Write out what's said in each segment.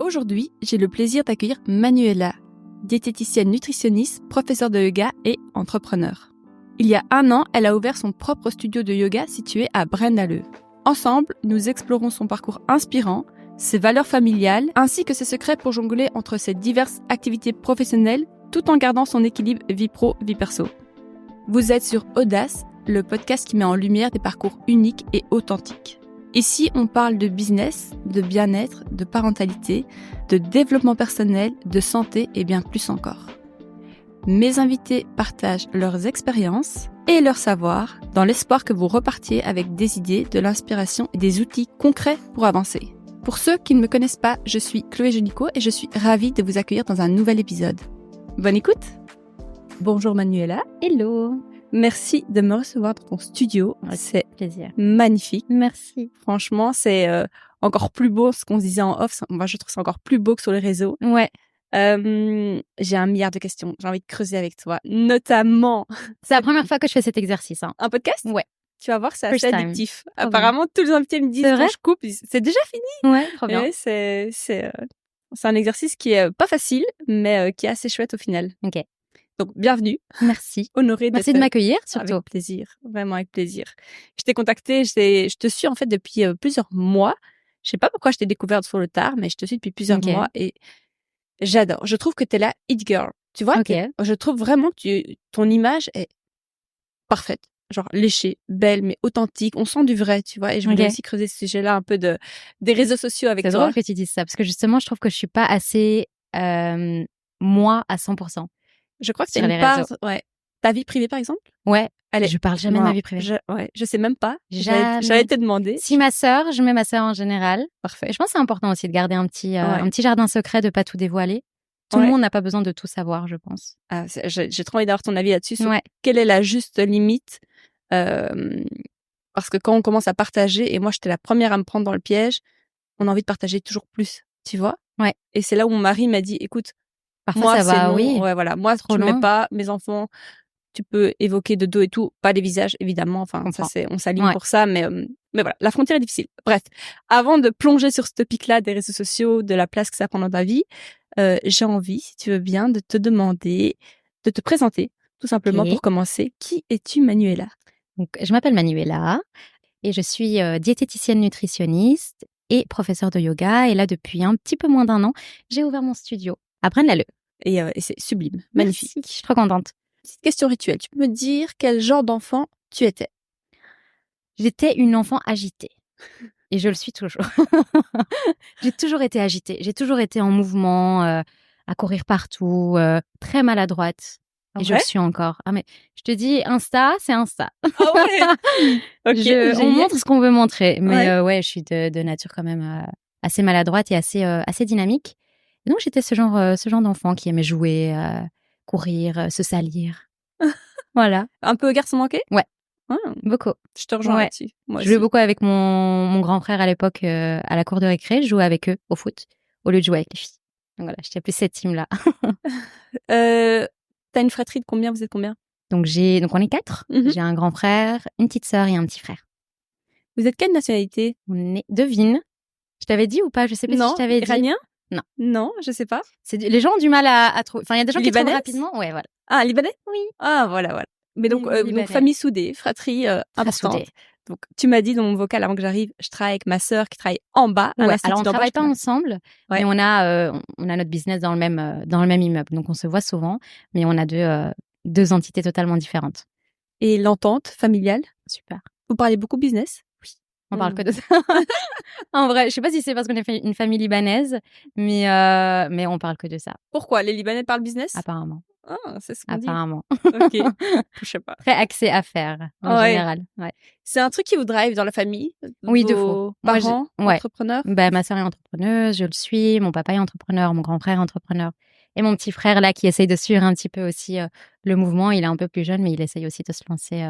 Aujourd'hui, j'ai le plaisir d'accueillir Manuela, diététicienne nutritionniste, professeure de yoga et entrepreneur. Il y a 1 an, elle a ouvert son propre studio de yoga situé à Braine-l'Alleud. Ensemble, nous explorons son parcours inspirant, ses valeurs familiales, ainsi que ses secrets pour jongler entre ses diverses activités professionnelles, tout en gardant son équilibre vie pro, vie perso. Vous êtes sur Audace, le podcast qui met en lumière des parcours uniques et authentiques. Ici, on parle de business, de bien-être, de parentalité, de développement personnel, de santé et bien plus encore. Mes invités partagent leurs expériences et leurs savoirs dans l'espoir que vous repartiez avec des idées, de l'inspiration et des outils concrets pour avancer. Pour ceux qui ne me connaissent pas, je suis Chloé Génicaud et je suis ravie de vous accueillir dans un nouvel épisode. Bonne écoute! Bonjour Manuela. Hello. Merci de me recevoir dans ton studio. C'est plaisir. Magnifique. Merci. Franchement, c'est encore plus beau ce qu'on se disait en off. Moi, je trouve ça encore plus beau que sur les réseaux. Ouais. J'ai 1 milliard de questions. J'ai envie de creuser avec toi. Notamment... C'est la première fois que je fais cet exercice. Un podcast? Ouais. Tu vas voir, c'est First assez time. addictif. Trop Apparemment, tous les invités me disent C'est quand vrai je coupe, c'est déjà fini. Ouais, trop bien. Ouais, c'est un exercice qui est pas facile, mais qui est assez chouette au final. Ok. Donc, bienvenue. Merci. Honorée Merci de m'accueillir, surtout. Avec plaisir, vraiment avec plaisir. Je t'ai contacté, je te suis en fait depuis plusieurs mois. Je sais pas pourquoi je t'ai découverte sur le tard, mais je te suis depuis plusieurs mois et j'adore. Je trouve que t'es la it girl. Tu vois, je trouve vraiment que ton image est parfaite. Genre léchée, belle, mais authentique. On sent du vrai, tu vois. Et je voulais aussi creuser ce sujet-là un peu des réseaux sociaux avec toi. C'est drôle que tu dises ça, parce que justement, je trouve que je suis pas assez moi à 100%. Je crois que c'est une part, ta vie privée, par exemple? Ouais. Je parle jamais de ma vie privée. Je sais même pas. Jamais. J'allais te demander. Si ma sœur, je mets ma sœur en général. Parfait. Et je pense que c'est important aussi de garder un petit jardin secret, de pas tout dévoiler. Tout le monde n'a pas besoin de tout savoir, je pense. Ah, j'ai trop envie d'avoir ton avis là-dessus. Sur quelle est la juste limite? Parce que quand on commence à partager, et moi, j'étais la première à me prendre dans le piège, on a envie de partager toujours plus, tu vois? Ouais. Et c'est là où mon mari m'a dit, écoute, parfois moi, ça va, non. oui. Ouais, voilà. Moi, tu mets pas mes enfants. Tu peux évoquer de dos et tout, pas des visages, évidemment. Enfin, ça, on s'aligne pour ça, mais voilà. La frontière est difficile. Bref. Avant de plonger sur ce topic-là des réseaux sociaux, de la place que ça prend dans ta vie, j'ai envie, si tu veux bien, de te demander, de te présenter, tout simplement pour commencer. Qui es-tu, Manuela? Donc, je m'appelle Manuela et je suis diététicienne nutritionniste et professeure de yoga. Et là, depuis un petit peu moins d'1 an, j'ai ouvert mon studio à Braine-l'Alleud. Et c'est sublime, magnifique. Merci, je suis trop contente. Petite question rituelle. Tu peux me dire quel genre d'enfant tu étais? J'étais une enfant agitée. Et je le suis toujours. J'ai toujours été agitée. J'ai toujours été en mouvement, à courir partout, très maladroite. Et je le suis encore. Ah mais je te dis, Insta, c'est Insta. Ah ouais. Okay, on montre ce qu'on veut montrer. Mais je suis de nature quand même assez maladroite et assez dynamique. Et donc j'étais ce genre d'enfant qui aimait jouer, courir, se salir. Voilà. Un peu garçon manqué? Ouais. Beaucoup. Je te rejoins là-dessus. Je jouais beaucoup avec mon grand frère à l'époque à la cour de récré. Je jouais avec eux au foot au lieu de jouer avec les filles. Donc voilà, j'étais plus cette team-là. T'as une fratrie de combien? Vous êtes combien? Donc on est 4. J'ai un grand frère, une petite sœur et un petit frère. Vous êtes quelle nationalité? On est devine. Je t'avais dit ou pas? Je sais pas si je t'avais dit. Iranien? Non. Non, je sais pas. Les gens ont du mal à trouver. Enfin, il y a des gens qui trouvent rapidement. Ouais, voilà. Ah, libanais? Oui. Ah, voilà. Mais donc famille soudée, fratrie importante. Soudée. Donc, tu m'as dit dans mon vocal avant que j'arrive, je travaille avec ma sœur qui travaille en bas. Ouais, alors on travaille pas ensemble, mais on a notre business dans le même immeuble. Donc, on se voit souvent, mais on a deux entités totalement différentes. Et l'entente familiale? Super. Vous parlez beaucoup business? Oui. On parle que de ça. En vrai, je sais pas si c'est parce qu'on est une famille libanaise, mais on parle que de ça. Pourquoi? Les Libanais parlent business? Apparemment. Ah, c'est ce qu'on dit. Apparemment. Ok. Je sais pas. Très axé affaires, en général. Ouais. C'est un truc qui vous drive dans la famille? Oui, de fou. Parents, entrepreneurs? Ma sœur est entrepreneuse, je le suis. Mon papa est entrepreneur, mon grand frère est entrepreneur. Et mon petit frère, là, qui essaye de suivre un petit peu aussi le mouvement. Il est un peu plus jeune, mais il essaye aussi de se lancer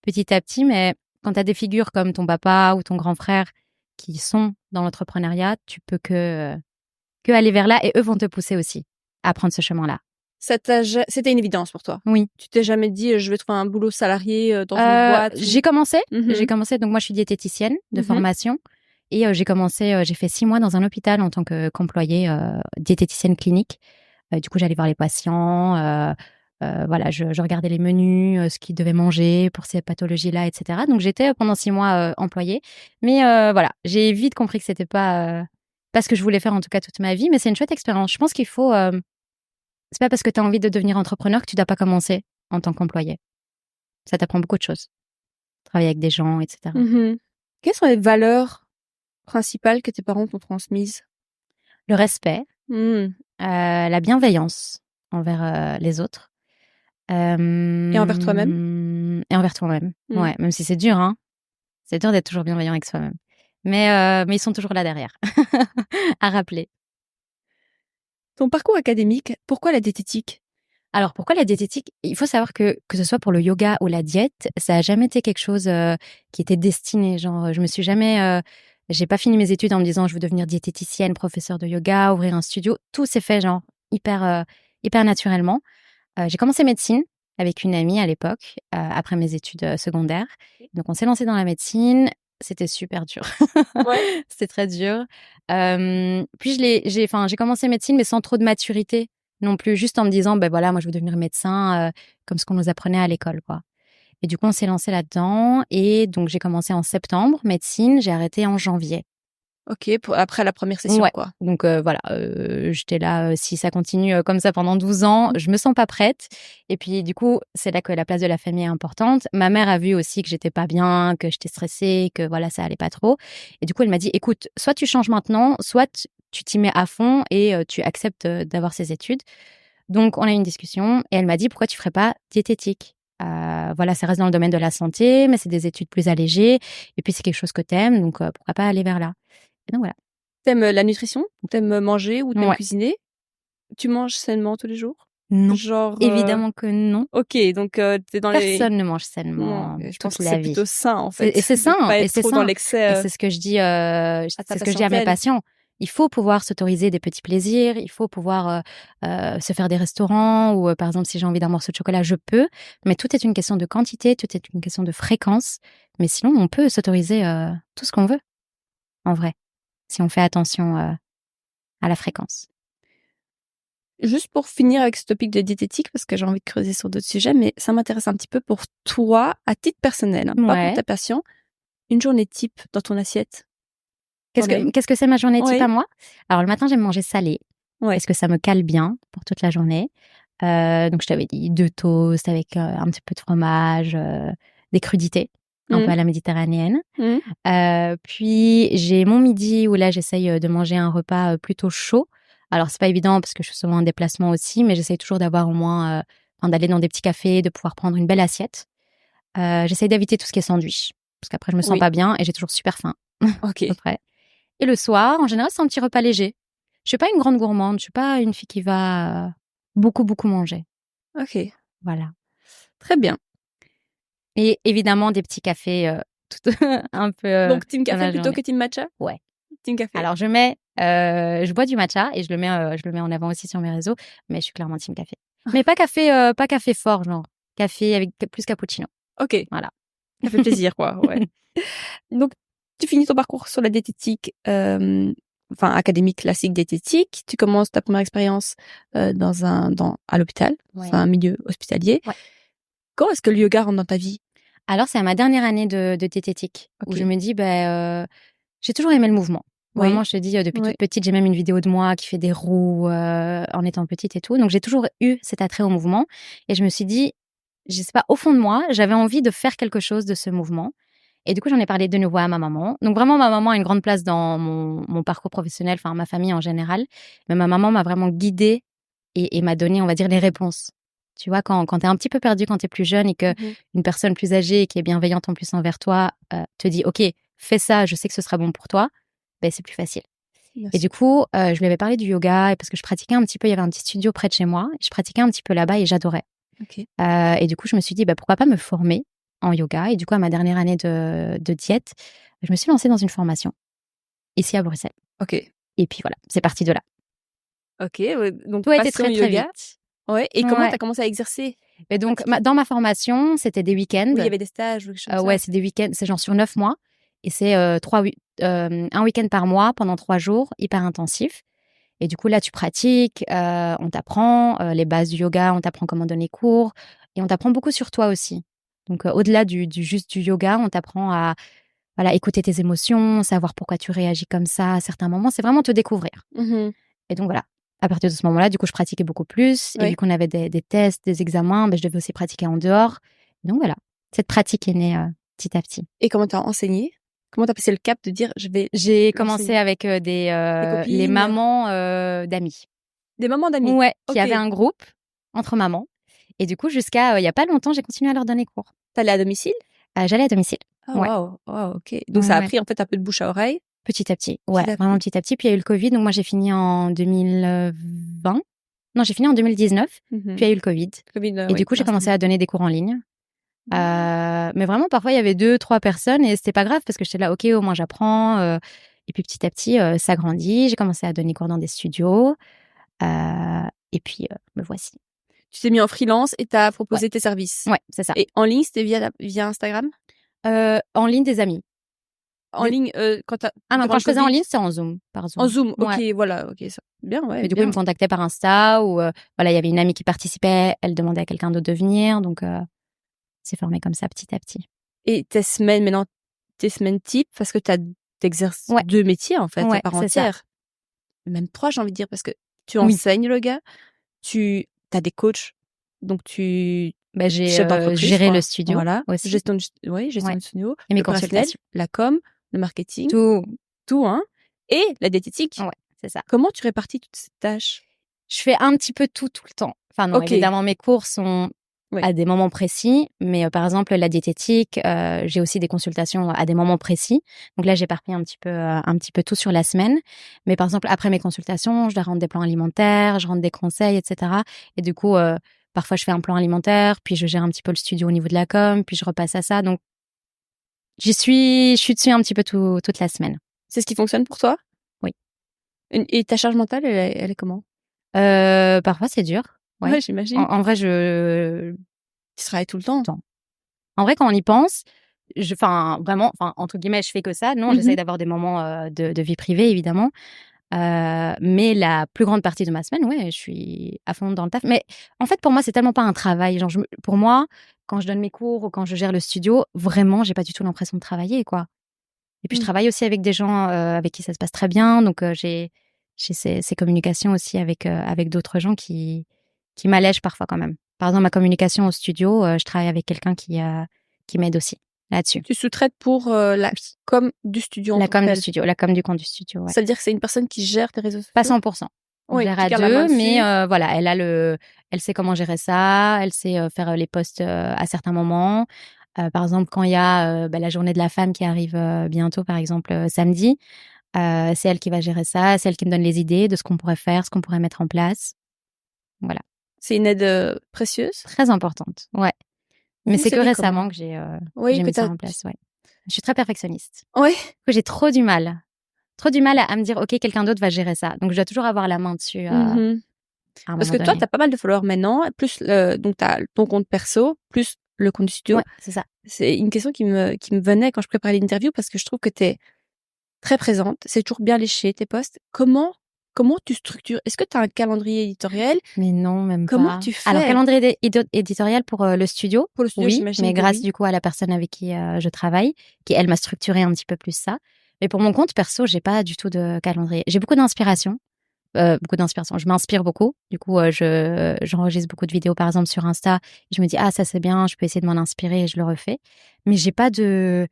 petit à petit. Mais quand tu as des figures comme ton papa ou ton grand frère qui sont dans l'entrepreneuriat, tu peux que aller vers là. Et eux vont te pousser aussi à prendre ce chemin-là. C'était une évidence pour toi? Oui. Tu t'es jamais dit, je vais trouver un boulot salarié dans une boîte? J'ai commencé. Donc moi, je suis diététicienne de formation. j'ai fait 6 mois dans un hôpital en tant qu'employée diététicienne clinique. Du coup, j'allais voir les patients, voilà, je regardais les menus, ce qu'ils devaient manger pour ces pathologies-là, etc. Donc, j'étais pendant 6 mois employée. Mais voilà, j'ai vite compris que c'était pas ce que je voulais faire, en tout cas, toute ma vie. Mais c'est une chouette expérience. Je pense qu'il faut... c'est pas parce que tu as envie de devenir entrepreneur que tu dois pas commencer en tant qu'employé. Ça t'apprend beaucoup de choses. Travailler avec des gens, etc. Quelles sont les valeurs principales que tes parents t'ont transmises? Le respect, la bienveillance envers les autres. Et envers toi-même? Et envers toi-même. Ouais, même si c'est dur, hein. C'est dur d'être toujours bienveillant avec soi-même. Mais ils sont toujours là derrière, à rappeler. Ton parcours académique, pourquoi la diététique? Alors, pourquoi la diététique? Il faut savoir que ce soit pour le yoga ou la diète, ça a jamais été quelque chose qui était destiné. Genre, je me suis jamais... j'ai pas fini mes études en me disant je veux devenir diététicienne, professeure de yoga, ouvrir un studio. Tout s'est fait genre hyper naturellement. J'ai commencé médecine avec une amie à l'époque, après mes études secondaires. Donc, on s'est lancé dans la médecine. C'était super dur. Ouais. C'était très dur. Puis j'ai commencé médecine, mais sans trop de maturité non plus, juste en me disant, ben voilà, moi je veux devenir médecin, comme ce qu'on nous apprenait à l'école, quoi. Et du coup, on s'est lancé là-dedans. Et donc, j'ai commencé en septembre, médecine. J'ai arrêté en janvier. Ok, après la première session, Ouais. quoi. Donc voilà, j'étais là, si ça continue comme ça pendant 12 ans, je me sens pas prête. Et puis du coup, c'est là que la place de la famille est importante. Ma mère a vu aussi que j'étais pas bien, que j'étais stressée, que voilà, ça allait pas trop. Et du coup, elle m'a dit, écoute, soit tu changes maintenant, soit tu t'y mets à fond et tu acceptes d'avoir ces études. Donc, on a eu une discussion et elle m'a dit, pourquoi tu ferais pas diététique? Voilà, ça reste dans le domaine de la santé, mais c'est des études plus allégées. Et puis, c'est quelque chose que t'aimes, donc pourquoi pas aller vers là? Et donc voilà. T'aimes la nutrition? T'aimes manger ou t'aimes Ouais. cuisiner? Tu manges sainement tous les jours? Non. Genre, Évidemment que non. ok, donc t'es dans Personne ne mange Non, sainement je pense toute que la c'est vie. plutôt sain, en Et fait, c'est de sain, pas et être c'est trop dans sain. l'excès. Et c'est ce que je dis, ta c'est ce que je dis à mes patientèle. patients. Il faut pouvoir s'autoriser des petits plaisirs. Il faut pouvoir se faire des restaurants ou, par exemple, si j'ai envie d'un morceau de chocolat, je peux. Mais tout est une question de quantité, tout est une question de fréquence. Mais sinon, on peut s'autoriser tout ce qu'on veut, en vrai, si on fait attention à la fréquence. Juste pour finir avec ce topic de diététique, parce que j'ai envie de creuser sur d'autres sujets, mais ça m'intéresse un petit peu pour toi, à titre personnel, hein, pas pour Ouais. ta patient, une journée type dans ton assiette. Qu'est-ce que c'est ma journée type Oui. à moi? Alors, le matin, j'aime manger salé. Ouais. Parce que ça me cale bien pour toute la journée. Donc, je t'avais dit 2 toasts avec un petit peu de fromage, des crudités, un peu à la méditerranéenne. Puis, j'ai mon midi où là, j'essaye de manger un repas plutôt chaud. Alors, c'est pas évident parce que je suis souvent en déplacement aussi, mais j'essaye toujours d'avoir au moins, d'aller dans des petits cafés, de pouvoir prendre une belle assiette. J'essaye d'éviter tout ce qui est sandwich, parce qu'après, je me sens Oui. pas bien et j'ai toujours super faim. Ok. À peu près. Et le soir, en général, c'est un petit repas léger. Je suis pas une grande gourmande, je suis pas une fille qui va beaucoup manger. Ok. Voilà. Très bien. Et évidemment, des petits cafés tout un peu Donc, team dans café la plutôt journée. que team matcha? Ouais. Team café. Alors, je bois du matcha et je le mets en avant aussi sur mes réseaux, mais je suis clairement team café. Mais pas café fort, genre café avec plus cappuccino. Ok. Voilà. Ça fait plaisir, quoi. Ouais. Donc, tu finis ton parcours sur la diététique, académique classique diététique. Tu commences ta première expérience à l'hôpital, Ouais. dans un milieu hospitalier. Ouais. Quand est-ce que le yoga rentre dans ta vie? Alors, c'est à ma dernière année de diététique où je me dis, j'ai toujours aimé le mouvement. Oui. Vraiment, je te dis, depuis toute petite, j'ai même une vidéo de moi qui fait des roues en étant petite et tout. Donc, j'ai toujours eu cet attrait au mouvement. Et je me suis dit, je sais pas, au fond de moi, j'avais envie de faire quelque chose de ce mouvement. Et du coup, j'en ai parlé de nouveau à ma maman. Donc, vraiment, ma maman a une grande place dans mon parcours professionnel, enfin, ma famille en général. Mais ma maman m'a vraiment guidée et m'a donné, on va dire, les réponses. Tu vois, quand t'es un petit peu perdu, quand t'es plus jeune et que une personne plus âgée qui est bienveillante en plus envers toi te dit, OK, fais ça, je sais que ce sera bon pour toi, ben, c'est plus facile. Et du coup, je lui avais parlé du yoga et parce que je pratiquais un petit peu, il y avait un petit studio près de chez moi. Je pratiquais un petit peu là-bas et j'adorais. Okay. Et du coup, je me suis dit, pourquoi pas me former en yoga. Et du coup, à ma dernière année de diète, je me suis lancée dans une formation ici à Bruxelles. Ok. Et puis voilà, c'est parti de là. Ok, ouais, donc tout a été passion très yoga. vite. Ouais. Et comment t'as commencé à exercer? Et donc, dans ma formation, c'était des week-ends. Oui, il y avait des stages ou quelque chose comme ça. Ouais, c'est des week-ends, c'est genre sur 9 mois. Et c'est un week-end par mois pendant 3 jours, hyper intensif. Et du coup, là, tu pratiques, on t'apprend les bases du yoga, on t'apprend comment donner cours, et on t'apprend beaucoup sur toi aussi. Donc, au-delà juste du yoga, on t'apprend à écouter tes émotions, savoir pourquoi tu réagis comme ça à certains moments. C'est vraiment te découvrir. Et donc, voilà. À partir de ce moment-là, du coup, je pratiquais beaucoup plus. Et vu qu'on avait des tests, des examens, je devais aussi pratiquer en dehors. Donc, voilà. Cette pratique est née petit à petit. Et comment t'as enseigné? Comment t'as passé le cap de dire J'ai commencé avec les copines, mamans d'amis. des mamans d'amis? Ouais, qui Ok. avaient un groupe entre mamans. Et du coup, jusqu'à il y a pas longtemps, j'ai continué à leur donner cours. T'allais à domicile? J'allais à domicile. Ah, Ouais. wow, ok. Donc ça a pris en fait un peu de bouche à oreille. Petit à petit. Ouais, vraiment petit à petit. Puis il y a eu le Covid, donc moi j'ai fini en 2020. Non, j'ai fini en 2019. Puis il y a eu le Covid. Et du coup, j'ai commencé à donner des cours en ligne. Mais vraiment, parfois, il y avait 2, 3 personnes et c'était pas grave parce que j'étais là, ok, au moins j'apprends. Et puis petit à petit, ça grandit. J'ai commencé à donner cours dans des studios. Et puis, me voici. Tu t'es mis en freelance et t'as proposé tes services. Ouais, c'est ça. Et en ligne, c'était via Instagram? En ligne, des amis. En ligne, quand je faisais en ligne, c'était en Zoom, par Zoom. En Zoom, ok, voilà, ok, ça. Bien, ouais. Mais du coup, ils me contactaient par Insta ou il y avait une amie qui participait, elle demandait à quelqu'un d'autre de venir, donc c'est formé comme ça petit à petit. Et tes semaines type, parce que t'exerces 2 métiers en fait, à part entière. Même 3, j'ai envie de dire, parce que tu enseignes le yoga, tu as des coachs, donc j'ai géré le studio. Voilà, aussi. gestion du studio, et mes le consultations, la com, le marketing, tout, hein, et la diététique. Ouais, c'est ça. Comment tu répartis toutes ces tâches? Je fais un petit peu tout le temps. Enfin non, évidemment mes cours sont à des moments précis, mais par exemple la diététique, j'ai aussi des consultations à des moments précis. Donc là, j'éparpille un petit peu tout sur la semaine. Mais par exemple, après mes consultations, je dois rendre des plans alimentaires, je rends des conseils, etc. Et du coup, parfois je fais un plan alimentaire, puis je gère un petit peu le studio au niveau de la com, puis je repasse à ça. Donc je suis dessus un petit peu toute la semaine. C'est ce qui fonctionne pour toi? Oui. Et ta charge mentale, elle est comment? Parfois c'est dur. Ouais, j'imagine. En vrai, tu travailles tout le temps. En vrai, quand on y pense, vraiment, entre guillemets, je fais que ça. Non, j'essaye d'avoir des moments de vie privée, évidemment. Mais la plus grande partie de ma semaine, je suis à fond dans le taf. Mais en fait, pour moi, c'est tellement pas un travail. Genre, pour moi, quand je donne mes cours ou quand je gère le studio, vraiment, j'ai pas du tout l'impression de travailler, quoi. Et puis, je travaille aussi avec des gens avec qui ça se passe très bien. Donc, j'ai ces communications aussi avec d'autres gens qui m'allègent parfois quand même. Par exemple, ma communication au studio, je travaille avec quelqu'un qui m'aide aussi là-dessus. Tu sous-traites pour la com du studio. La com du studio, la com du compte du studio. Ouais. Ça veut dire que c'est une personne qui gère tes réseaux sociaux? Pas 100%. On gère à 2, mais elle sait comment gérer ça, elle sait faire les posts à certains moments. Par exemple, quand il y a la journée de la femme qui arrive bientôt, par exemple samedi, c'est elle qui va gérer ça, c'est elle qui me donne les idées de ce qu'on pourrait faire, ce qu'on pourrait mettre en place. Voilà. C'est une aide précieuse? Très importante, ouais. Mais c'est que récemment que j'ai mis ça en place, ouais. Je suis très perfectionniste. Ouais. J'ai trop du mal à me dire, ok, quelqu'un d'autre va gérer ça. Donc, je dois toujours avoir la main dessus. Parce que toi, t'as pas mal de followers maintenant, plus donc t'as ton compte perso, plus le compte du studio. Ouais, c'est ça. C'est une question qui me venait quand je préparais l'interview parce que je trouve que t'es très présente. C'est toujours bien léché, tes posts. Comment tu structures? Est-ce que tu as un calendrier éditorial? Mais non, même pas. Comment tu fais? Alors, calendrier éditorial pour le studio. Pour le studio, oui, j'imagine. Mais grâce du coup à la personne avec qui je travaille, qui elle m'a structuré un petit peu plus ça. Mais pour mon compte perso, j'ai pas du tout de calendrier. J'ai beaucoup d'inspiration. Je m'inspire beaucoup. Du coup, j'enregistre beaucoup de vidéos, par exemple, sur Insta. Je me dis, ça c'est bien, je peux essayer de m'en inspirer et je le refais. Mais j'ai pas de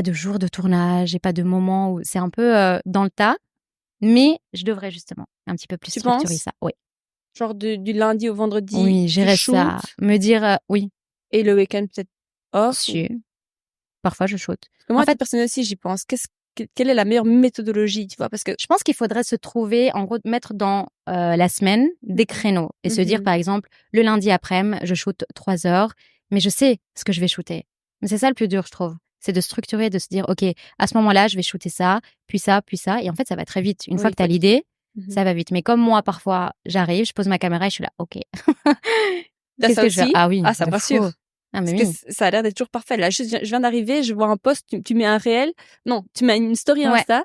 jour de tournage, j'ai pas de moment où c'est un peu dans le tas. Mais je devrais justement un petit peu plus structurer ça. Oui. Genre du lundi au vendredi. Oui, gérer ça. Me dire oui. Et le week-end peut-être off. Si. Parfois, je shoot. Moi, en fait, personnellement aussi, j'y pense. Quelle est la meilleure méthodologie, tu vois? Parce que je pense qu'il faudrait se trouver, en gros, mettre dans la semaine des créneaux et se dire, par exemple, le lundi après-midi, je shoot 3 heures, mais je sais ce que je vais shooter. Mais c'est ça le plus dur, je trouve. C'est de structurer, de se dire, OK, à ce moment-là, je vais shooter ça, puis ça, puis ça. Et en fait, ça va très vite. Une fois que tu as l'idée, ça va vite. Mais comme moi, parfois, j'arrive, je pose ma caméra et je suis là, OK. Qu'est-ce que je fais? Ah oui. Ah, ça me rassure. Ah, mais Parce oui. que ça a l'air d'être toujours parfait. Là, je viens d'arriver, je vois un post, tu mets un réel. Non, tu mets une story Ouais. Insta.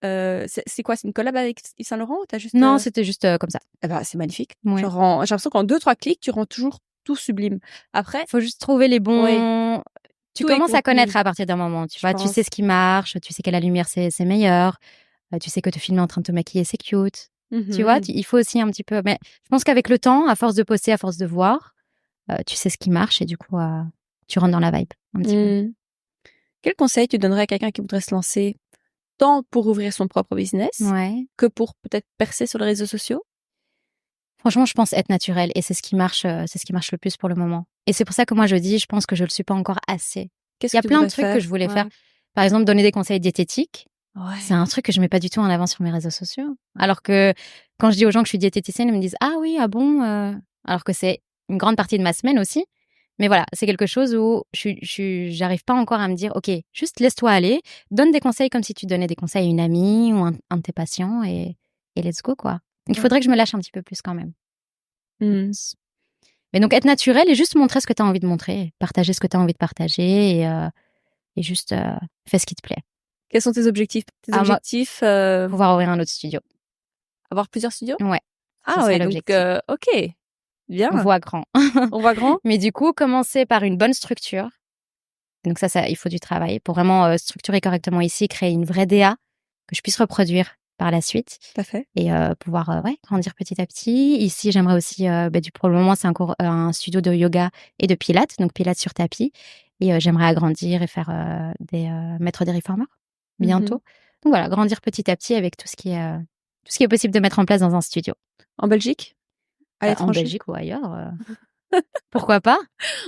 C'est quoi? C'est une collab avec Yves Saint Laurent ou t'as juste. Non, c'était juste comme ça. Eh ben, c'est magnifique. Ouais. Genre, j'ai l'impression qu'en 2-3 clics, tu rends toujours tout sublime. Après, Faut juste trouver les bons. Ouais. Tu Tout est commences à contenu, connaître à partir d'un moment, tu je vois. Tu sais pense. ce qui marche, tu sais que la lumière c'est meilleur, tu sais que te filmer en train de te maquiller c'est cute. Tu vois, Mhm. il faut aussi un petit peu. Mais je pense qu'avec le temps, à force de poster, à force de voir, tu sais ce qui marche et du coup, tu rentres dans la vibe un petit peu. Mm. Quel conseil tu donnerais à quelqu'un qui voudrait se lancer tant pour ouvrir son propre business Ouais. que pour peut-être percer sur les réseaux sociaux? Franchement, je pense être naturel et c'est ce qui marche le plus pour le moment. Et c'est pour ça que moi je dis, je pense que je le suis pas encore assez. Qu'est-ce Il y que a tu plein de voudrais trucs que faire? je voulais faire. Ouais. Par exemple, donner des conseils diététiques. C'est Ouais. un truc que je mets pas du tout en avant sur mes réseaux sociaux. Alors que quand je dis aux gens que je suis diététicienne, ils me disent ah oui, ah bon, alors que c'est une grande partie de ma semaine aussi. Mais voilà, c'est quelque chose où j'arrive pas encore à me dire ok, juste laisse-toi aller, donne des conseils comme si tu donnais des conseils à une amie ou un de tes patients et let's go quoi. Il Ouais. faudrait que je me lâche un petit peu plus quand même. Mm. Mais donc être naturel et juste montrer ce que tu as envie de montrer, partager ce que tu as envie de partager et juste fais ce qui te plaît. Quels sont tes objectifs? Moi, pouvoir ouvrir un autre studio. Avoir plusieurs studios? Ouais, ce Ah serait ouais, donc l'objectif. ok, bien. On voit grand. On voit grand? Mais du coup, commencer par une bonne structure. Donc ça, il faut du travail pour vraiment structurer correctement ici, créer une vraie DA que je puisse reproduire par la suite Tout à fait. et pouvoir grandir petit à petit. Ici, j'aimerais aussi, pour le moment, c'est encore un studio de yoga et de pilates, donc pilates sur tapis. Et j'aimerais agrandir et faire mettre des reformers bientôt. Mhm. Donc voilà, grandir petit à petit avec tout ce qui est possible de mettre en place dans un studio. En Belgique? À En l'étranger? Belgique ou ailleurs. Pourquoi pas?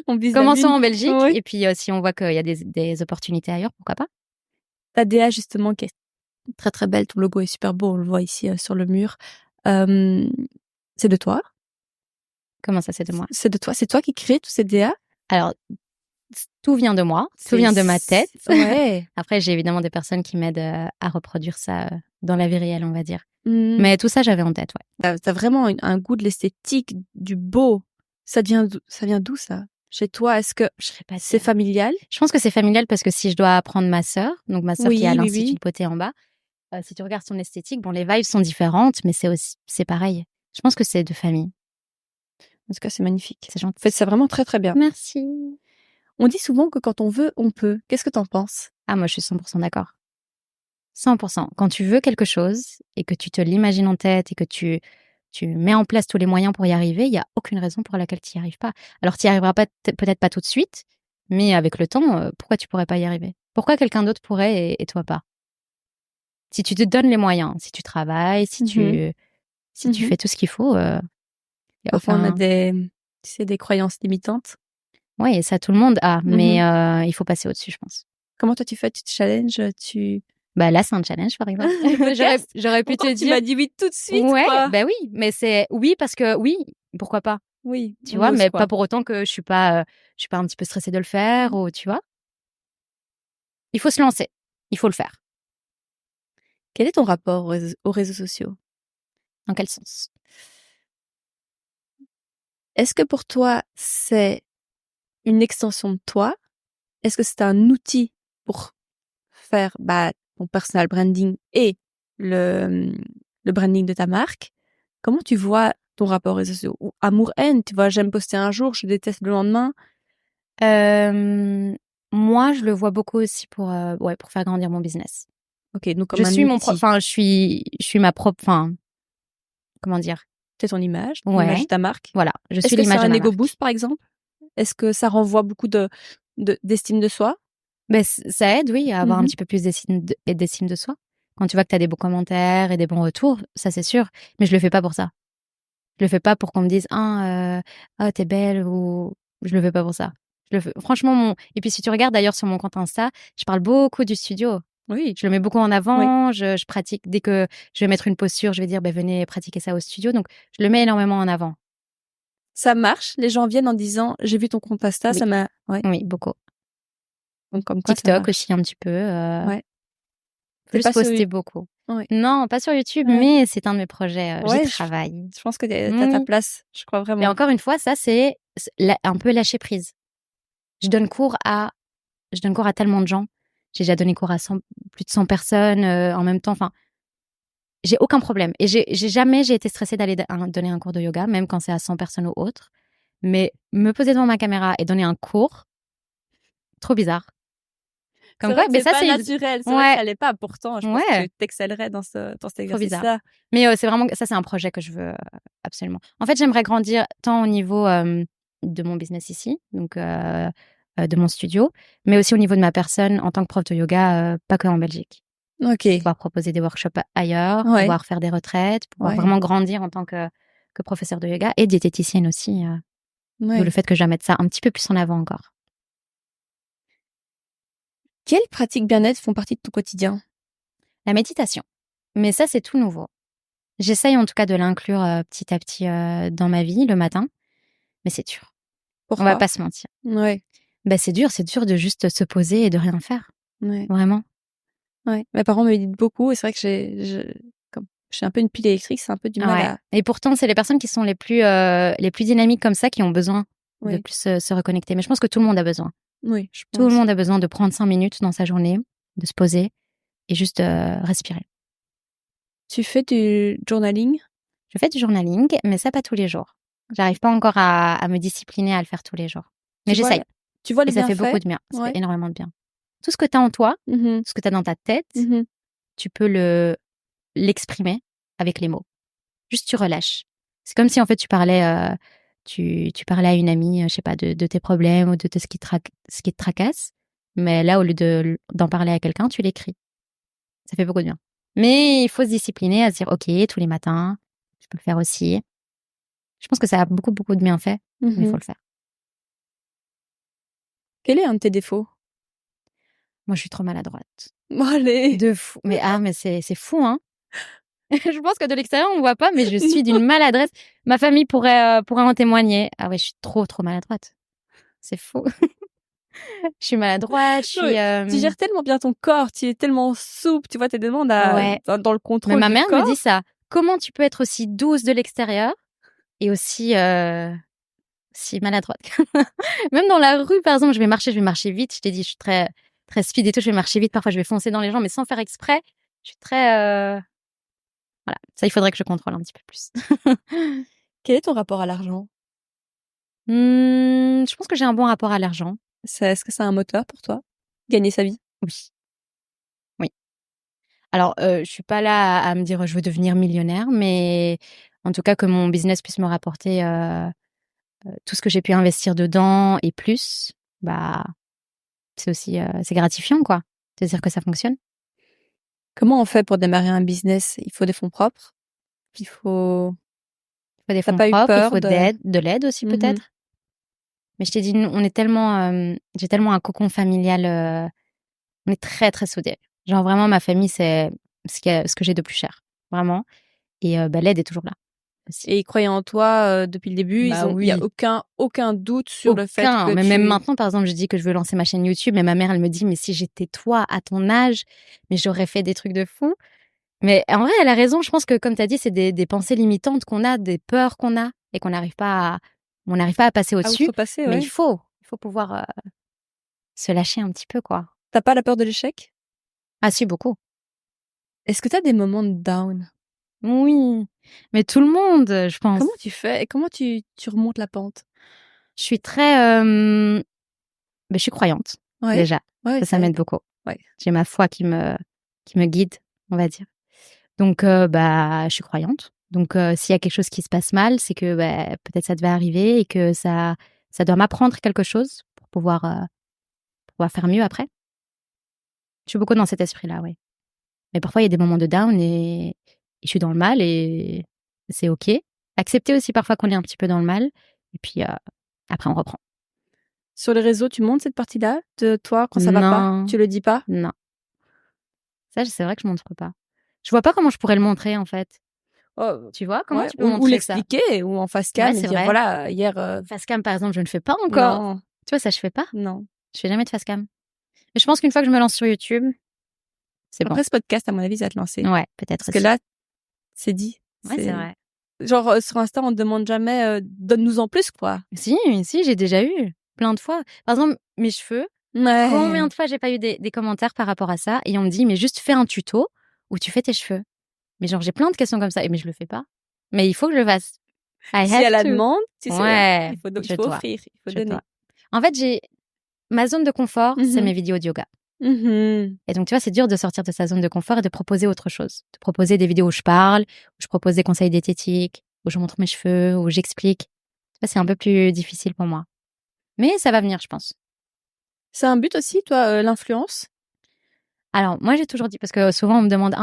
On vise la Commençons lune. en Belgique Oui. et puis si on voit qu'il y a des opportunités ailleurs, pourquoi pas? Ta DA justement qui est très très belle, ton logo est super beau, on le voit ici sur le mur. C'est de toi? Comment ça, c'est de moi? C'est de toi? C'est toi qui crée tous ces DA? Alors, tout vient de moi, tout vient de ma tête. Ouais. Après, j'ai évidemment des personnes qui m'aident à reproduire ça dans la vie réelle, on va dire. Mm. Mais tout ça, j'avais en tête, ouais. T'as vraiment un goût de l'esthétique, du beau. Ça vient d'où ça? Chez toi, est-ce que Je serais pas c'est sûre. familial? Je pense que c'est familial parce que si je dois apprendre ma sœur, donc ma sœur qui est à Oui, l'Institut oui. de beauté en bas, si tu regardes son esthétique, bon, les vibes sont différentes, mais c'est pareil. Je pense que c'est de famille. En tout cas, c'est magnifique. C'est gentil. En fait, c'est vraiment très très bien. Merci. On dit souvent que quand on veut, on peut. Qu'est-ce que t'en penses? Ah, moi, je suis 100% d'accord. 100%. Quand tu veux quelque chose et que tu te l'imagines en tête et que tu mets en place tous les moyens pour y arriver, il y a aucune raison pour laquelle tu n'y arrives pas. Alors, tu n'y arriveras pas, peut-être pas tout de suite, mais avec le temps, pourquoi tu pourrais pas y arriver? Pourquoi quelqu'un d'autre pourrait et toi pas? Si tu te donnes les moyens, si tu travailles, si tu fais tout ce qu'il faut, y a Parfois, on a aucun... des croyances limitantes. Oui, et ça, tout le monde a, mais il faut passer au-dessus, je pense. Comment toi tu fais? Tu te challenges? Bah là, c'est un challenge, par exemple. J'aurais pu te Tu dire. m'as dit oui tout de suite, Ouais, quoi. bah oui, mais c'est oui parce que oui, pourquoi pas? Oui, Tu on vois, ose, mais quoi. pas pour autant que je suis pas un petit peu stressée de le faire ou tu vois? Il faut se lancer, il faut le faire. Quel est ton rapport aux réseaux sociaux? Dans quel sens? Est-ce que pour toi, c'est une extension de toi? Est-ce que c'est un outil pour faire ton personal branding et le branding de ta marque? Comment tu vois ton rapport aux réseaux sociaux? Ou amour-haine, tu vois, j'aime poster un jour, je déteste le lendemain. Moi, je le vois beaucoup aussi pour faire grandir mon business. Ok, donc comme Je un suis outil. je suis ma propre, comment dire? C'est ton image, Ouais. l'image de ta marque. Voilà, je Est-ce suis que c'est l'image de un ma ego marque. boost, par exemple? Est-ce que ça renvoie beaucoup d'estime de soi? Ben, ça aide, oui, à avoir un Mhm. petit peu plus d'estime de soi. Quand tu vois que tu as des beaux commentaires et des bons retours, ça c'est sûr. Mais je le fais pas pour ça. Je le fais pas pour qu'on me dise t'es belle ou je le fais pas pour ça. Je le fais franchement et puis si tu regardes d'ailleurs sur mon compte Insta, je parle beaucoup du studio. Oui. Je le mets beaucoup en Oui. avant, je pratique dès que je vais mettre une posture, je vais dire venez pratiquer ça au studio. Donc je le mets énormément en avant. Ça marche, les gens viennent en disant j'ai vu ton compte Insta, Oui. ça m'a Oui, beaucoup. donc comme quoi ça TikTok marche. aussi un petit peu Ouais. plus Pas sur poster beaucoup. Ouais. Non, pas sur YouTube, Ouais. mais c'est un de mes projets, j'y Ouais, travaille. je pense que t'as ta place, je crois Mais vraiment. encore une fois, ça c'est un peu lâcher prise. Je donne cours à tellement de gens. J'ai déjà donné cours à plus de 100 personnes en même temps. Enfin, j'ai aucun problème. Et j'ai jamais été stressée d'aller donner un cours de yoga, même quand c'est à 100 personnes ou autres. Mais me poser devant ma caméra et donner un cours, trop bizarre. C'est Comme vrai quoi, que mais c'est ça, pas c'est naturel. C'est vrai que ouais, ça l'est pas. Pourtant, je pense que ouais, tu t'excellerais dans cet trop bizarre. exercice-là. Mais c'est vraiment ça, c'est un projet que je veux absolument. En fait, j'aimerais grandir tant au niveau de mon business ici, donc de mon studio, mais aussi au niveau de ma personne en tant que prof de yoga, pas que en Belgique. Ok. Pouvoir proposer des workshops ailleurs, Ouais. pouvoir faire des retraites, pouvoir Ouais. vraiment grandir en tant que professeur de yoga et diététicienne aussi. D'où le Ouais. fait que je vais mettre ça un petit peu plus en avant encore. Quelles pratiques bien-être font partie de ton quotidien? La méditation. Mais ça, c'est tout nouveau. J'essaye en tout cas de l'inclure petit à petit dans ma vie le matin, mais c'est dur. On va Pourquoi? pas se mentir. Ouais. Bah, c'est dur de juste se poser et de rien faire. Ouais. Vraiment. Ouais. Mes parents me méditent beaucoup et c'est vrai que comme je suis un peu une pile électrique, c'est un peu du mal Ouais. à. Et pourtant, c'est les personnes qui sont les plus dynamiques comme ça qui ont besoin de Oui. plus se reconnecter. Mais je pense que tout le monde a besoin. Oui, je Tout le pense. monde a besoin de prendre 5 minutes dans sa journée, de se poser et juste respirer. Tu fais du journaling? Je fais du journaling, mais ça pas tous les jours. J'arrive pas encore à me discipliner à le faire tous les jours. Mais Tu vois, j'essaye. tu vois Et les ça fait bienfaits? beaucoup de bien. Ça fait Ouais. énormément de bien. Tout ce que tu as en toi, Mhm. tout ce que tu as dans ta tête, Mhm. tu peux l'exprimer avec les mots. Juste tu relâches. C'est comme si en fait tu parlais, tu parlais à une amie, je sais pas, de tes problèmes ou de ce qui te tracasse. Mais là, au lieu d'en parler à quelqu'un, tu l'écris. Ça fait beaucoup de bien. Mais il faut se discipliner à se dire, OK, tous les matins, je peux le faire aussi. Je pense que ça a beaucoup, beaucoup de bienfaits, mais il faut Mhm. le faire. Quel est un de tes défauts? Moi, je suis trop maladroite. Bon, allez. De fou. Mais c'est fou, hein. Je pense que de l'extérieur, on ne voit pas, mais je suis d'une maladresse. Ma famille pourrait en témoigner. Ah ouais, je suis trop, trop maladroite. C'est fou. Je suis maladroite, je Non, suis... mais tu gères tellement bien ton corps, tu es tellement souple, tu vois, t'es tellement Ouais. dans le Mais contrôle ma du mère me dit corps. ça. Comment tu peux être aussi douce de l'extérieur et aussi si maladroite? Même dans la rue, par exemple, je vais marcher vite. Je t'ai dit, je suis très, très speed et tout. Je vais marcher vite. Parfois, je vais foncer dans les gens, mais sans faire exprès. Je suis très... Voilà. Ça, il faudrait que je contrôle un petit peu plus. Quel est ton rapport à l'argent? Je pense que j'ai un bon rapport à l'argent. Est-ce que c'est un moteur pour toi? Gagner sa vie? Oui. Oui. Alors, je suis pas là à me dire: «Je veux devenir millionnaire», mais en tout cas que mon business puisse me rapporter, tout ce que j'ai pu investir dedans et plus, bah, c'est aussi, c'est gratifiant, quoi, de dire que ça fonctionne. Comment on fait pour démarrer un business? Il faut des fonds propres? Il faut Il faut des Tu fonds pas eu propres, il peur faut de de l'aide aussi mmh peut-être. Mais je t'ai dit, nous, on est tellement, j'ai tellement un cocon familial, on est très, très soudés. Genre vraiment ma famille, c'est ce que j'ai de plus cher, vraiment et bah, l'aide est toujours là, aussi. et ils croyaient en toi, depuis le début? Bah Il y a oui. aucun doute sur le fait Aucun, que mais même tu maintenant, par exemple, je dis que je veux lancer ma chaîne YouTube, mais ma mère, elle me dit: «Mais si j'étais toi, à ton âge, mais j'aurais fait des trucs de fou». Mais en vrai, elle a raison. Je pense que, comme tu as dit, c'est des pensées limitantes qu'on a, des peurs qu'on a et on n'arrive pas à passer à au-dessus. outrepasser, Mais ouais. il faut pouvoir se lâcher un petit peu, quoi. Tu as pas la peur de l'échec? Ah si, beaucoup. Est-ce que tu as des moments de down? Oui, mais tout le monde, je pense. Comment tu fais et comment tu remontes la pente? Je suis très, je suis croyante, Ouais, déjà. ouais, Ça ça m'aide aide. beaucoup. Ouais. J'ai ma foi qui me guide, on va dire. Donc bah, je suis croyante. Donc s'il y a quelque chose qui se passe mal, c'est que, bah, peut-être ça devait arriver et que ça doit m'apprendre quelque chose pour pouvoir faire mieux après. Je suis beaucoup dans cet esprit-là, oui. Mais parfois, il y a des moments de down et je suis dans le mal et c'est OK. Accepter aussi parfois qu'on est un petit peu dans le mal et puis après on reprend. Sur les réseaux, tu montres cette partie-là de toi quand ça va pas? Non, Tu le dis pas? non. Ça, c'est vrai que je montre pas. Je vois pas comment je pourrais le montrer, en fait. Oh, Tu vois? Comment ouais, tu peux ou montrer ça? l'expliquer ou en face Ouais, cam et c'est dire: vrai. «Voilà, hier, Face cam, par exemple, je ne fais pas encore. non, Tu vois, ça, je fais pas. non». Je fais jamais de face cam. Mais je pense qu'une fois que je me lance sur YouTube, c'est bon. Après ce podcast, à mon avis, ça va te lancer. Ouais, peut-être Parce que aussi. là, c'est dit. Ouais, c'est C'est vrai. genre, sur Insta, on te demande jamais, «Donne-nous en plus», quoi. Si, si, j'ai déjà eu plein de fois. Par exemple, mes cheveux, Ouais. combien de fois j'ai pas eu des commentaires par rapport à ça et on me dit mais juste fais un tuto où tu fais tes cheveux. Mais genre j'ai plein de questions comme ça mais je le fais pas. Mais il faut que je le fasse. I Si have elle la to. demande, tu sais, Ouais, il je faut dois, offrir, il faut je donner. dois. En fait, j'ai ma zone de confort, c'est Mhm. mes vidéos de yoga. Mhm. Et donc, tu vois, c'est dur de sortir de sa zone de confort et de proposer autre chose. De proposer des vidéos où je parle, où je propose des conseils diététiques, où je montre mes cheveux, où j'explique. Ça, c'est un peu plus difficile pour moi. Mais ça va venir, je pense. C'est un but aussi, toi, l'influence? Alors, moi, j'ai toujours dit, parce que souvent, on me demande,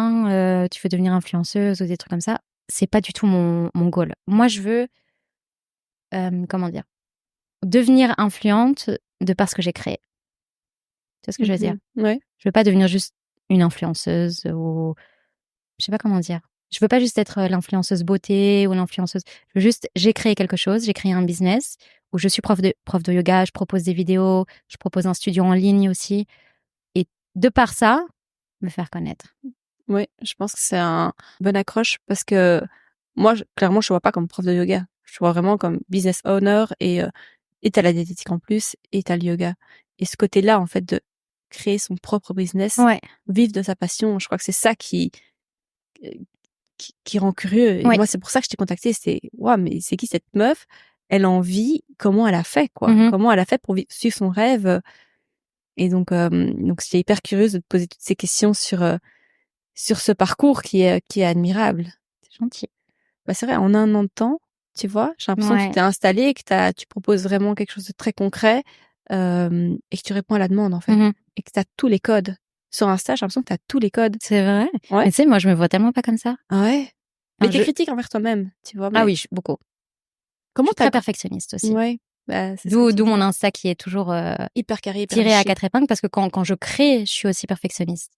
tu veux devenir influenceuse ou des trucs comme ça. C'est pas du tout mon goal. Moi, je veux, comment dire, devenir influente de par ce que j'ai créé. Tu vois ce que je veux dire? Ouais. Je veux pas devenir juste une influenceuse ou je sais pas comment dire. Je veux pas juste être l'influenceuse beauté ou l'influenceuse. Je veux juste, j'ai créé quelque chose, j'ai créé un business où je suis prof de yoga, je propose des vidéos, je propose un studio en ligne aussi. Et de par ça, me faire connaître. Oui, je pense que c'est un bonne accroche parce que moi, clairement, je ne vois pas comme prof de yoga. Je vois vraiment comme business owner et t'as la diététique en plus et t'as le yoga. Et ce côté-là, en fait, de créer son propre business, Ouais. vivre de sa passion, je crois que c'est ça euh, qui rend curieux. Et Ouais. moi, c'est pour ça que je t'ai contacté. C'est, waouh, mais c'est qui cette meuf? Elle en vit, comment elle a fait, quoi? Mhm. Comment elle a fait pour suivre son rêve? Et donc j'étais hyper curieuse de te poser toutes ces questions sur ce parcours qui est admirable. C'est gentil. Bah, c'est vrai, en un an de temps, tu vois, j'ai l'impression que tu Ouais. t'es installée, que tu proposes vraiment quelque chose de très concret, et que tu réponds à la demande, en fait. Mhm. Et que tu as tous les codes. Sur Insta, j'ai l'impression que tu as tous les codes. C'est vrai. Ouais. Mais tu sais, moi, je me vois tellement pas comme ça. Ah ouais. Mais Enfin, t'es critique envers toi-même, tu vois. Ah Mais oui, beaucoup. Je comment suis très perfectionniste aussi. Ouais. Bah, c'est ce que tu D'où dis. mon Insta qui est toujours Hyper carré, hyper tiré à léché. 4 épingles parce que quand je crée, je suis aussi perfectionniste.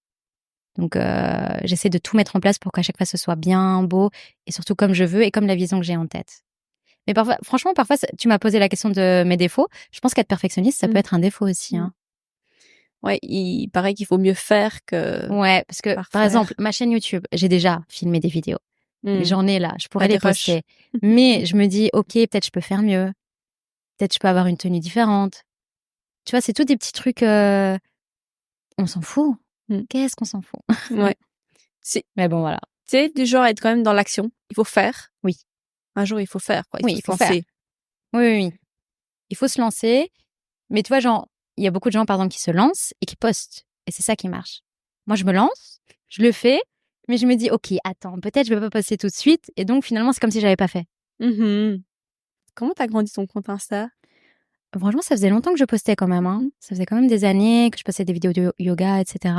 Donc, j'essaie de tout mettre en place pour qu'à chaque fois ce soit bien, beau et surtout comme je veux et comme la vision que j'ai en tête. Mais parfois, franchement, parfois, tu m'as posé la question de mes défauts. Je pense qu'être perfectionniste, ça peut être un défaut aussi. Hein. Ouais, il paraît qu'il faut mieux faire que Ouais, parce que, par parfaire. exemple, ma chaîne YouTube, j'ai déjà filmé des vidéos. Mais j'en ai là, je pourrais T'as les des rushs. poster. Mais je me dis, ok, peut-être je peux faire mieux. Peut-être je peux avoir une tenue différente. Tu vois, c'est tout des petits trucs. On s'en fout. Qu'est-ce qu'on s'en fout? Ouais. Mais bon, voilà. Tu sais, du genre à être quand même dans l'action. Il faut faire. Oui. Un jour, il faut faire, quoi. Oui, Il il faut faut se faire. lancer. Oui, oui, oui. Il faut se lancer. Mais tu vois, genre, il y a beaucoup de gens, par exemple, qui se lancent et qui postent. Et c'est ça qui marche. Moi, je me lance, je le fais, mais je me dis, ok, attends, peut-être je vais pas poster tout de suite. Et donc, finalement, c'est comme si j'avais pas fait. Comment t'as grandi ton compte Insta? Franchement, ça faisait longtemps que je postais quand même. Hein. Ça faisait quand même des années que je postais des vidéos de yoga, etc.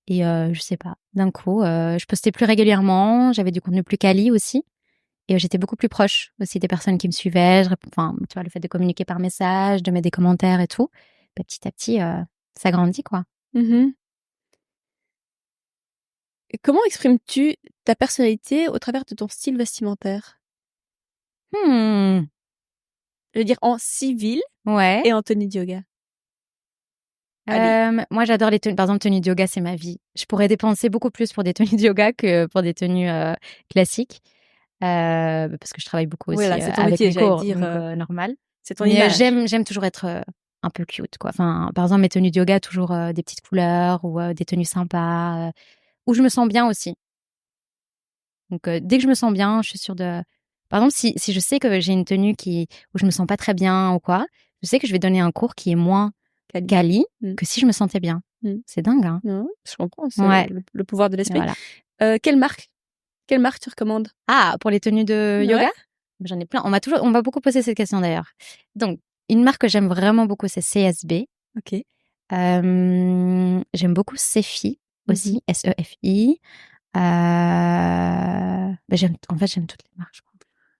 Et je sais pas, d'un coup, je postais plus régulièrement. J'avais du contenu plus quali aussi. Et j'étais beaucoup plus proche aussi des personnes qui me suivaient. Enfin, tu vois, le fait de communiquer par message, de mettre des commentaires et tout. Bah, petit à petit, ça grandit, quoi. Et comment exprimes-tu ta personnalité au travers de ton style vestimentaire? Hmm. Je veux dire en civil Ouais. et en tenue de yoga. Allez. Moi, j'adore les tenues. Par exemple, tenue de yoga, c'est ma vie. Je pourrais dépenser beaucoup plus pour des tenues de yoga que pour des tenues classiques. Parce que je travaille beaucoup aussi Voilà, c'est ton avec métier, mes j'allais cours, dire. donc normal. C'est ton Mais image. j'aime toujours être un peu cute, quoi. Enfin, par exemple, mes tenues de yoga, toujours des petites couleurs ou des tenues sympas, où je me sens bien aussi. Donc, dès que je me sens bien, je suis sûre de... Par exemple, si je sais que j'ai une tenue où je me sens pas très bien ou quoi, je sais que je vais donner un cours qui est moins quali que si je me sentais bien. C'est dingue, hein? Non, je comprends, c'est Ouais. le pouvoir de l'esprit. Voilà. Quelle marque tu recommandes? Ah, pour les tenues de yoga? J'en ai plein. On m'a beaucoup posé cette question d'ailleurs. Donc, une marque que j'aime vraiment beaucoup, c'est CSB. Ok. J'aime beaucoup Sefi aussi, SEFI. En fait, j'aime toutes les marques, je crois.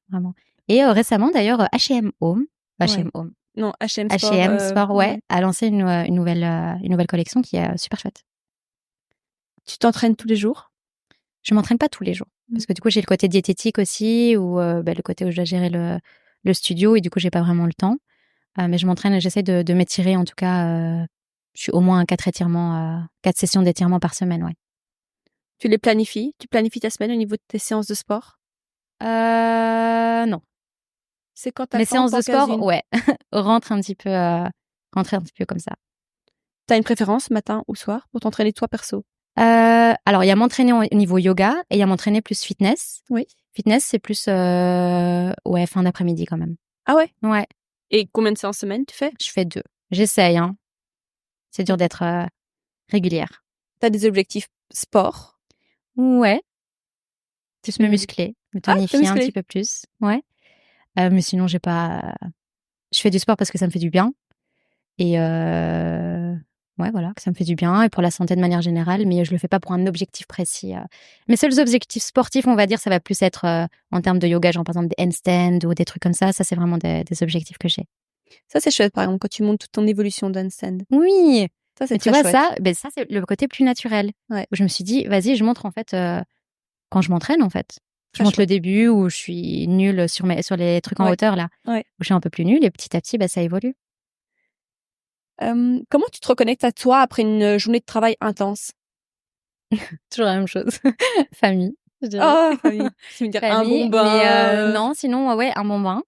Vraiment. Et récemment, d'ailleurs, H&M Home. H&M Home. Non, H&M Sport. H&M Sport, ouais, a lancé une nouvelle collection qui est super chouette. Tu t'entraînes tous les jours? Je m'entraîne pas tous les jours. Parce que du coup, j'ai le côté diététique aussi, ou le côté où je dois gérer le studio, et du coup, j'ai pas vraiment le temps. Mais je m'entraîne, j'essaie de m'étirer, en tout cas, je suis au moins à 4 sessions d'étirement par semaine, ouais. Tu les planifies? Tu planifies ta semaine au niveau de tes séances de sport? Non. C'est quand t'as Mes le temps, séances de t'en cases sport, une. ouais, rentrer un petit peu comme ça. T'as une préférence, matin ou soir, pour t'entraîner toi perso? Alors, il y a m'entraîner au niveau yoga et il y a m'entraîner plus fitness. Oui. Fitness, c'est plus ouais, fin d'après-midi quand même. Ah ouais? Ouais, Et combien de séances semaine tu fais? je fais 2. J'essaye, hein. C'est dur d'être régulière. T'as des objectifs sport? Ouais, plus me Tu- muscler, me Ah, t'es tonifier un musclé. petit peu plus. Ouais. Mais sinon, j'ai pas. Je fais du sport parce que ça me fait du bien. Et ouais, voilà, que ça me fait du bien et pour la santé de manière générale, mais je le fais pas pour un objectif précis. Mes seuls objectifs sportifs, on va dire, ça va plus être en termes de yoga, genre par exemple des handstands ou des trucs comme ça. Ça, c'est vraiment des objectifs que j'ai. Ça, c'est chouette, par exemple, quand tu montes toute ton évolution d'handstand. Oui, Ça, c'est mais tu très vois, chouette. ça, c'est le côté plus naturel. Ouais. Où je me suis dit, vas-y, je montre en fait quand je m'entraîne, en fait. Je Très montre le chouette. début où je suis nulle sur les trucs en Ouais. hauteur, là. Ouais. Où je suis un peu plus nulle et petit à petit, bah, ça évolue. Comment tu te reconnectes à toi après une journée de travail intense? Toujours la même chose. Famille, je dirais. Oh, famille. Tu veux me dire un bon Famille, mais bain, non, sinon, ouais, un bon bain,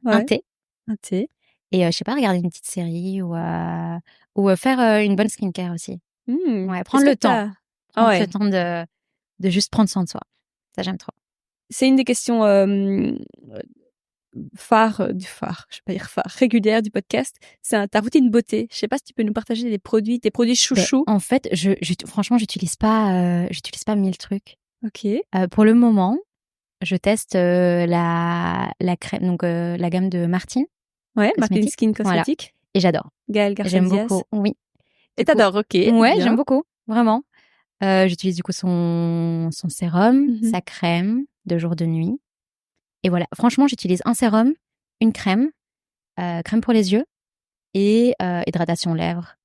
un ouais, thé un thé. et je sais pas, regarder une petite série ou faire une bonne skincare aussi. Ouais, Est-ce prendre que le temps. t'as... Ah Prendre le ouais. temps de juste prendre soin de soi. Ça, j'aime trop. C'est une des questions je vais pas dire phare, régulière du podcast. C'est ta routine beauté. Je sais pas si tu peux nous partager tes produits Beh, chouchous. en fait, franchement, j'utilise pas 1000 trucs. Ok. Pour le moment, je teste la crème, donc la gamme de Martine Ouais, Martin Cosmétiques. Skin Voilà, Cosmétique. et j'adore. Gaëlle García J'aime Diaz. beaucoup, oui. Et Du coup, t'adores, ok, ouais, bien. j'aime beaucoup, vraiment. J'utilise du coup son sérum, Mhm. sa crème de jour de nuit. Et voilà, franchement, j'utilise un sérum, une crème, crème pour les yeux et hydratation lèvres.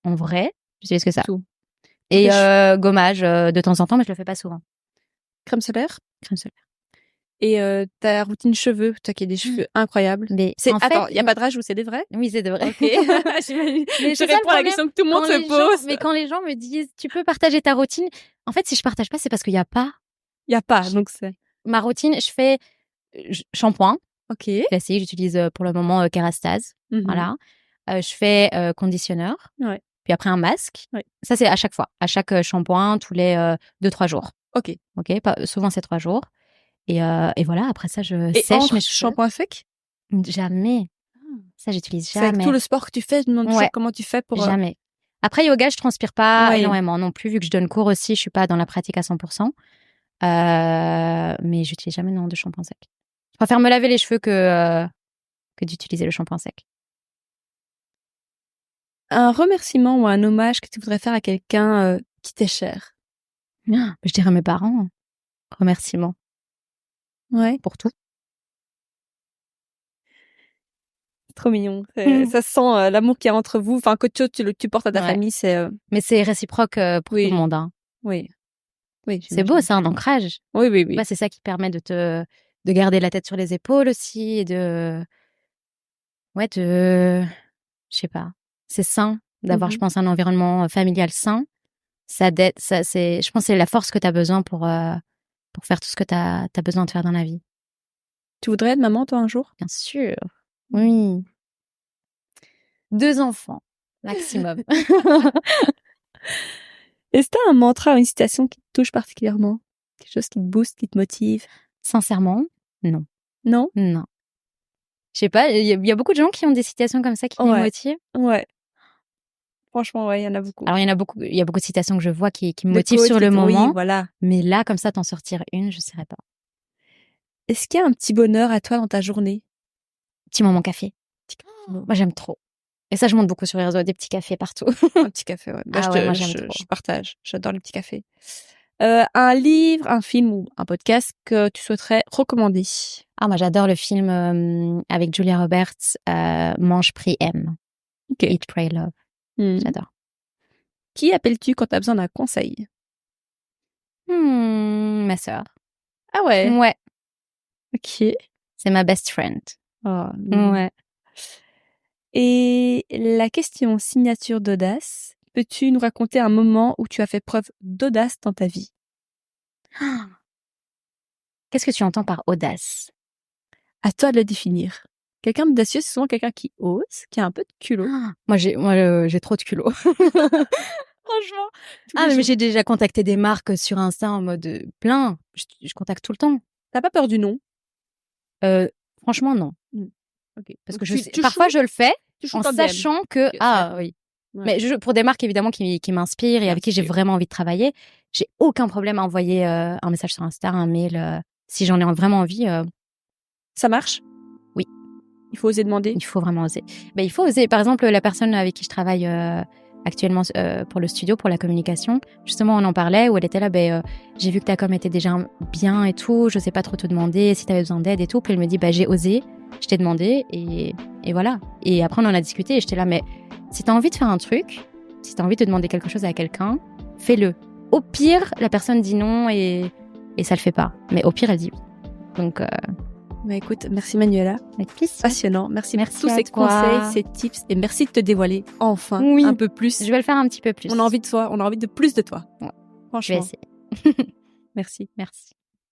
En vrai, j'utilise que C'est ça. tout. Et Ok, gommage de temps en temps, mais je le fais pas souvent. crème solaire. Crème solaire. Et ta routine cheveux, toi qui as des cheveux incroyables. Mais en fait, Attends, il y a pas de rage ou c'est des vrais? oui, c'est de vrai. Ok. J'imagine. Mais Je c'est ça le réponds à la problème. question que tout le monde se pose. Mais quand les gens me disent, tu peux partager ta routine. En fait, si je partage pas, c'est parce qu'il y a pas. Il y a pas, donc c'est. Ma routine, je fais shampoing Ok. classique. J'utilise pour le moment Kérastase. Mhm. Voilà. Je fais conditionneur. Ouais. Puis après un masque. Ouais. Ça, c'est à chaque fois. À chaque shampoing, tous les 2-3 jours. Ok. Ok. Souvent, c'est 3 jours. Et voilà. Après ça, je Et sèche encre, mes cheveux. shampoing sec? Jamais. Ça, j'utilise C'est avec jamais. tout le sport que tu fais, je me demande toujours Ouais. comment tu fais pour. Jamais. Après, yoga, je transpire pas Ouais. énormément non plus, vu que je donne cours aussi. Je suis pas dans la pratique à 100%. Mais j'utilise jamais non de shampoing sec. Je préfère me laver les cheveux que d'utiliser le shampoing sec. Un remerciement ou un hommage que tu voudrais faire à quelqu'un qui t'est cher? Je dirais mes parents. Remerciements Ouais. pour tout. Trop mignon. Ça se sent l'amour qu'il y a entre vous. Enfin, que tu portes à ta Ouais. famille, c'est. Mais c'est réciproque pour Oui. tout le monde. Hein. Oui. Oui. C'est beau, c'est un ancrage. Oui, oui, oui. Ouais, c'est ça qui permet de garder la tête sur les épaules aussi et ouais, je sais pas. C'est sain d'avoir, je pense, un environnement familial sain. Je pense que c'est la force que tu as besoin pour faire tout ce que tu as besoin de faire dans la vie. Tu voudrais être maman, toi, un jour? Bien sûr. Oui. 2 enfants, maximum. Est-ce que t'as un mantra ou une citation qui te touche particulièrement? Quelque chose qui te booste, qui te motive? Sincèrement, non. Non? Non. Je sais pas, il y a beaucoup de gens qui ont des citations comme ça qui les motivent. Ouais. Franchement, ouais, il y en a beaucoup. Alors, il y a beaucoup de citations que je vois qui me De motivent coach sur le moment. Oui, voilà. Mais là, comme ça, t'en sortir une, je saurais pas. Est-ce qu'il y a un petit bonheur à toi dans ta journée? Petit moment café. Moi, j'aime trop. Et ça, je monte beaucoup sur les réseaux, des petits cafés partout. Un petit café, ouais. Bah, moi, j'aime trop. Je partage. J'adore les petits cafés. Un livre, un film ou un podcast que tu souhaiterais recommander? Ah, moi, j'adore le film avec Julia Roberts, Mange, prie, aime. Ok. Eat, pray, love. J'adore. Qui appelles-tu quand tu as besoin d'un conseil? Ma sœur. Ah ouais? Ouais. Ok. C'est ma best friend. Oh, Ouais. Et la question signature d'audace, peux-tu nous raconter un moment où tu as fait preuve d'audace dans ta vie? Qu'est-ce que tu entends par audace? À toi de le définir. Quelqu'un d'audacieux, c'est souvent quelqu'un qui ose, qui a un peu de culot. Moi, j'ai trop de culot. Franchement. Mais j'ai déjà contacté des marques sur Insta en mode plein. Je contacte tout le temps. T'as pas peur du non? Franchement, non. Okay. Parce donc que parfois, je le fais en sachant que... oui. Ouais. Mais pour des marques, évidemment, qui m'inspirent et avec qui j'ai vraiment envie de travailler, j'ai aucun problème à envoyer un message sur Insta, un mail. Si j'en ai vraiment envie... Ça marche? Oui. Il faut oser demander? Il faut vraiment oser. Il faut oser. Par exemple, la personne avec qui je travaille actuellement pour le studio, pour la communication, justement, on en parlait, où elle était là, j'ai vu que ta com était déjà bien et tout, je sais pas trop te demander si tu avais besoin d'aide et tout. Puis elle me dit, j'ai osé, je t'ai demandé et voilà. Et après, on en a discuté et j'étais là, mais si tu as envie de faire un truc, si tu as envie de demander quelque chose à quelqu'un, fais-le. Au pire, la personne dit non et ça le fait pas. Mais au pire, elle dit oui. Donc... écoute, merci Manuela. Avec plaisir. Passionnant. Merci pour tous ces conseils, ces tips et merci de te dévoiler enfin un peu plus. Je vais le faire un petit peu plus. On a envie de toi, on a envie de plus de toi. Ouais. Franchement. Je vais essayer. Merci. Merci.